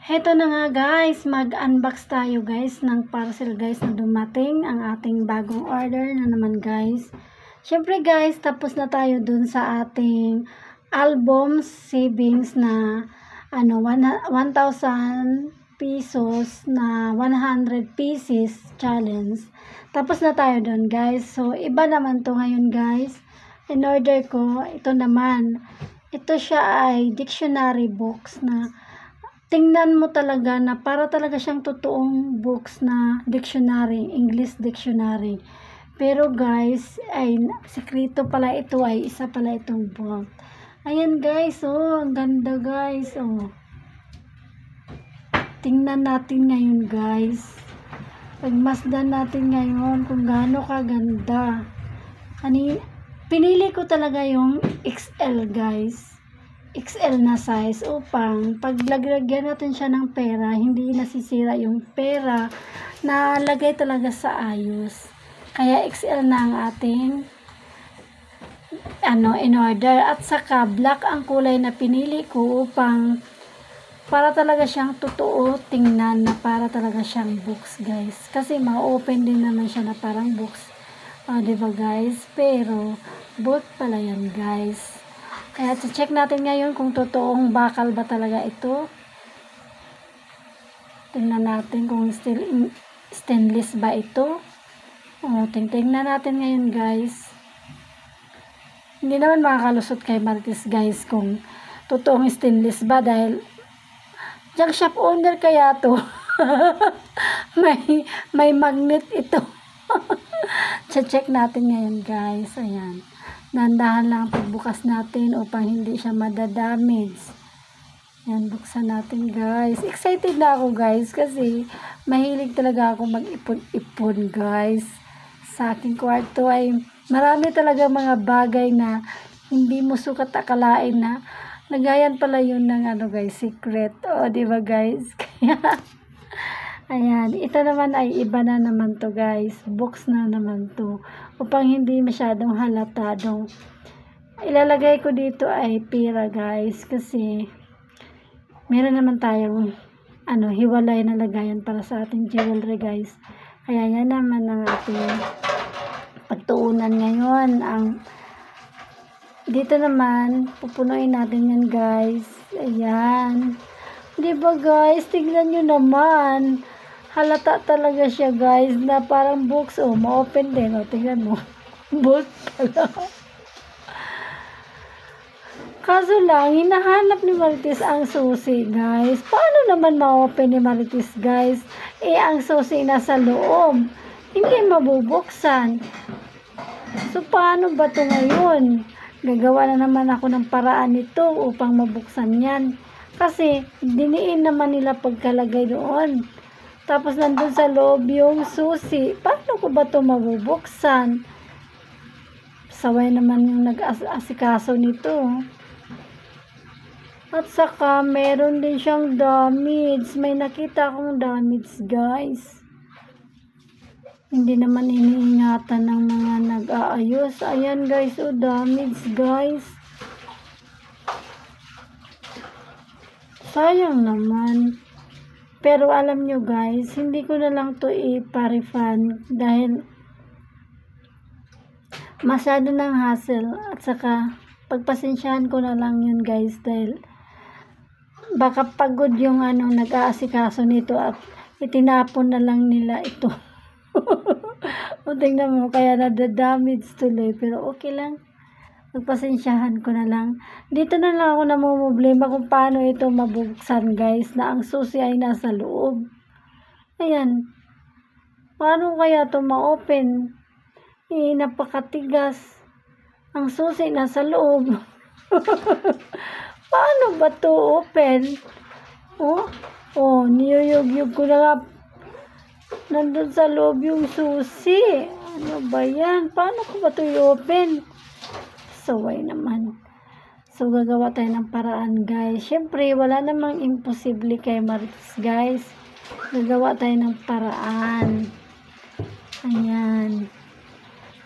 Heto na nga guys, mag-unbox tayo guys ng parcel guys na dumating, ang ating bagong order na naman guys. Syempre guys, tapos na tayo dun sa ating album savings na 1,000 pesos na 100 pieces challenge. Tapos na tayo dun guys. So iba naman to ngayon guys. In order ko, ito naman. Ito siya ay dictionary books na tingnan mo talaga na para talaga siyang totoong books na dictionary, English dictionary. Pero guys, ay sekreto pala ito, ay isa pala itong book. Ayan guys, oh, ang ganda guys, oh. Tingnan natin ngayon guys. Pagmasdan natin ngayon kung gaano kaganda. Pinili ko talaga yung XL guys. XL na size upang paglagyan natin siya ng pera, hindi nasisira yung pera, nalagay talaga sa ayos. Kaya XL na ang ating in order, at saka black ang kulay na pinili ko upang para talaga siyang totoo tingnan, na para talaga siyang books guys. Kasi ma-open din naman siya na parang books. Diba guys? Pero book pala yan guys. Kaya check natin ngayon kung totoong bakal ba talaga ito. Tingnan natin kung stainless ba ito. Tingnan natin ngayon guys. Hindi naman makakalusot kay Marites guys kung totoong stainless ba, dahil junk shop owner kaya to. may magnet ito. Check natin ngayon guys. Ayan. Dandahan lang pagbukas natin upang hindi siya madadamage. Yan, buksan natin guys. Excited na ako guys kasi mahilig talaga ako mag-ipon-ipon guys. Sa aking kwarto ay marami talaga mga bagay na hindi mo sukat akalain na nagayan pala yun ng guys, secret. Diba guys? Kaya ayan, ito naman ay iba na naman to guys. Box na naman to. Upang hindi masyadong halatado. Ilalagay ko dito ay pera guys. Kasi meron naman tayong hiwalay na lagayan para sa ating jewelry guys. Kaya yan naman ang ating pagtuunan ngayon. Dito naman, pupunuin natin yan guys. Ayan. Diba guys, tignan nyo naman. Halata talaga siya guys, na parang books. Ma-open din. Tingnan mo. Book pala. Kaso lang, hinahanap ni Marites ang susi guys. Paano naman ma-open ni Marites guys? Ang susi nasa loob. Hindi mabubuksan. So, paano ba ito ngayon? Gagawa na naman ako ng paraan nito upang mabuksan yan. Kasi, diniin naman nila pagkalagay doon. Tapos, nandun sa loob yung susi. Paano ko ba ito mabubuksan? Saway naman yung nag-asikaso nito. At saka, meron din siyang damage. May nakita akong damage, guys. Hindi naman iniingatan ng mga nag-aayos. Ayan, guys. Damage, guys. Sayang naman. Pero alam nyo guys, hindi ko na lang to ipa-refund dahil masyado ng hassle, at saka pagpasensyahan ko na lang yun guys, dahil baka pagod yung nag-aasikaso nito at itinapon na lang nila ito. Tingnan mo, kaya nadadamage tuloy, pero okay lang. Pagpasensyahan ko na lang. Dito na lang ako namumblema kung paano ito mabuksan guys, na ang susi ay nasa loob. Ayan. Paano kaya ito ma-open? Napakatigas. Ang susi nasa loob. Paano ba ito open? Niyuyug-yug ko na nga. Nandun sa loob yung susi. Ano ba yan? Paano ko ba ito i-open? Saway naman. So, gagawa tayo ng paraan guys. Siyempre, wala namang imposible kay Marites guys. Gagawa tayo ng paraan. Ayan.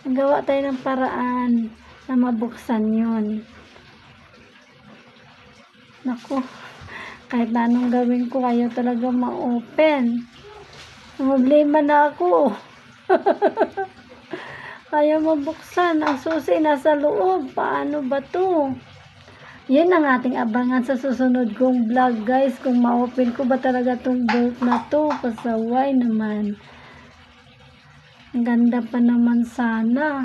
Gagawa tayo ng paraan na mabuksan yun. Naku. Kahit na anong gawin ko, ayaw talaga ma-open. Problema na ako. Ayaw mabuksan. Ang susi nasa loob. Paano ba to? Yan ang ating abangan sa susunod kong vlog, guys. Kung ma-open ko ba talaga tong bolt na to. Pasaway naman. Ang ganda pa naman sana.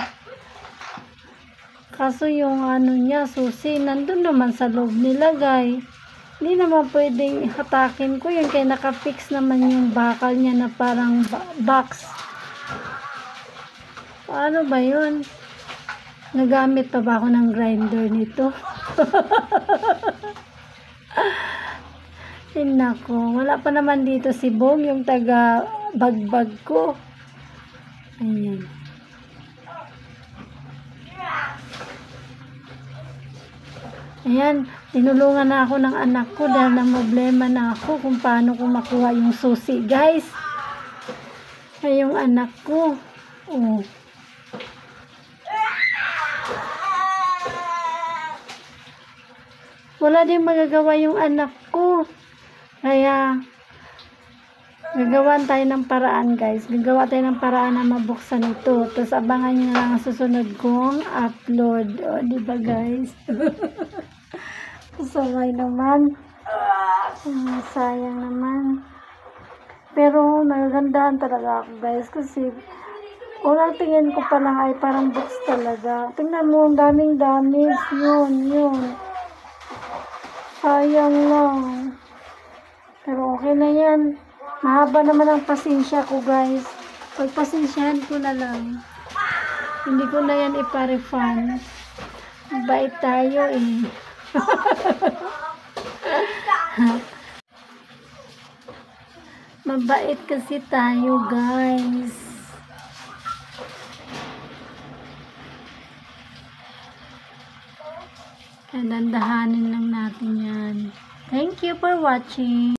Kaso yung ano niya, susi, nandun naman sa loob nilagay. Hindi naman pwedeng hatakin ko yun. Kaya nakafix naman yung bakal niya na parang box. Paano ba yun? Nagamit pa ba ako ng grinder nito? Nako, wala pa naman dito si Bong, yung taga bagbag ko. Ayan. Ayan, tinulungan na ako ng anak ko dahil na problema na ako kung paano ko makuha yung susi, guys. Ay, yung anak ko. Oh. Wala din magagawa yung anak ko. Kaya, gagawan tayo ng paraan, guys. Gagawa tayo ng paraan na mabuksan ito. Tapos, abangan nyo na lang ang susunod kong upload. O, diba, guys? Sabay naman. Sayang naman. Pero, nagagandaan talaga ako, guys. Kasi, unang tingin ko pa lang ay parang box talaga. Tingnan mo, ang daming damage. Yun. Sayang lang. Pero okay na yan. Mahaba naman ang pasensya ko, guys. Pagpasensyahan ko na lang. Hindi ko na yan ipa-refund. Bait tayo eh. Mabait kasi tayo, guys. Kaya dandahanin lang natin yan. Thank you for watching.